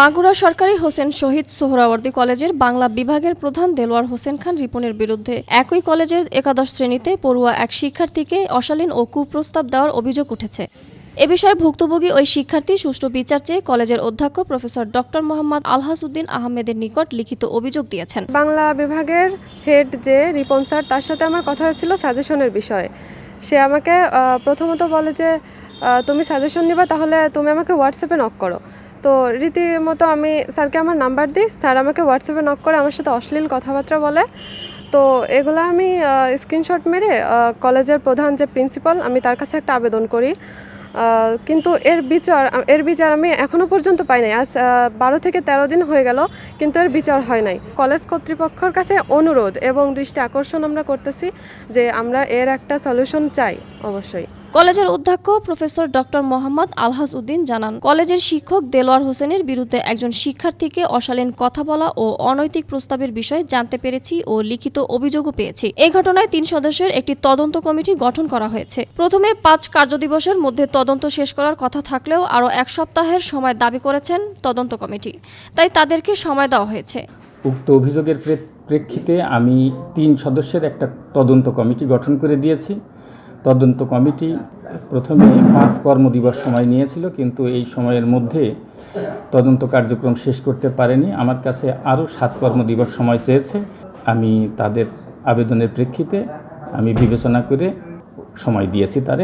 মাগুরা সরকারি হোসেন শহীদ সোহরাওয়ার্দী কলেজের বাংলা বিভাগের প্রধান দেলোয়ার হোসেন খান রিপনের বিরুদ্ধে একই কলেজের একাদশ শ্রেণীতে পড়ুয়া এক শিক্ষার্থীকে অশালীন ও কুপ্রস্তাব দেওয়ার অভিযোগ উঠেছে। এ বিষয়ে ভুক্তভোগী ওই শিক্ষার্থী সুষ্ঠু বিচার চেয়ে কলেজের অধ্যক্ষ প্রফেসর ডক্টর মোহাম্মদ আলহাস উদ্দিন আহমেদের নিকট লিখিত অভিযোগ দিয়েছেন। বাংলা বিভাগের হেড যে রিপন স্যার, তার সাথে আমার কথা হয়েছিল সাজেশনের বিষয়ে। সে আমাকে প্রথমত বলে যে তুমি সাজেশন নিবা, তাহলে তুমি আমাকে হোয়াটসঅ্যাপে নক করো। তো রীতিমতো আমি স্যারকে আমার নাম্বার দিই, স্যার আমাকে হোয়াটসঅ্যাপে নক করে আমার সাথে অশ্লীল কথাবার্তা বলে। তো এগুলো আমি স্ক্রিনশট মেরে কলেজের প্রধান যে প্রিন্সিপাল, আমি তার কাছে একটা আবেদন করি। কিন্তু এর বিচার আমি এখনও পর্যন্ত পাই নাই। আজ 12 থেকে 13 দিন হয়ে গেল, কিন্তু এর বিচার হয় নাই। কলেজ কর্তৃপক্ষের কাছে অনুরোধ এবং দৃষ্টি আকর্ষণ আমরা করতেছি যে আমরা এর একটা সলিউশন চাই অবশ্যই। কলেজের অধ্যক্ষ প্রফেসর ডক্টর মোহাম্মদ আলহাস উদ্দিন জানান, কলেজের শিক্ষক দেলোয়ার হোসেনের বিরুদ্ধে একজন শিক্ষার্থীকে অশালীন কথা বলা ও অনৈতিক প্রস্তাবের বিষয়ে জানতে পেরেছি ও লিখিত অভিযোগও পেয়েছি। এই ঘটনায় 3 সদস্যের একটি তদন্ত কমিটি গঠন করা হয়েছে। প্রথমে 5 কার্যদিবসের মধ্যে তদন্ত শেষ করার কথা থাকলেও আরও 1 সপ্তাহের সময় দাবি করেছেন তদন্ত কমিটি, তাই তাদেরকে সময় দেওয়া হয়েছে। উক্ত অভিযোগের প্রেক্ষিতে আমি 3 সদস্যের একটা তদন্ত কমিটি গঠন করে দিয়েছি। তদন্ত কমিটি প্রথমে 5 কর্মদিবস সময় নিয়েছিল, কিন্তু এই সময়ের মধ্যে তদন্ত কার্যক্রম শেষ করতে পারেনি। আমার কাছে আরও 7 কর্মদিবস সময় চেয়েছে। আমি তাদের আবেদনের প্রেক্ষিতে আমি বিবেচনা করে সময় দিয়েছি, তার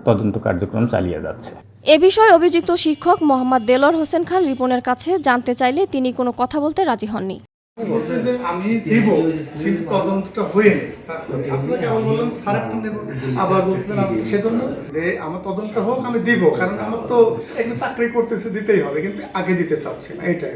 তদন্ত কার্যক্রম চালিয়ে যাচ্ছে। এ বিষয়ে অভিযুক্ত শিক্ষক মোহাম্মদ দেলোয়ার হোসেন খান রিপনের কাছে জানতে চাইলে তিনি কোনো কথা বলতে রাজি হননি। বলছে যে আমি দিব, কিন্তু তদন্তটা হয়নি। আপনাকে আবার বললাম স্যারেরটা নেব, আবার বলছেন সেজন্য যে আমার তদন্তটা হোক, আমি দিব, কারণ আমার তো একটা চাকরি করতেছে, দিতেই হবে, কিন্তু আগে দিতে চাচ্ছি না, এটাই।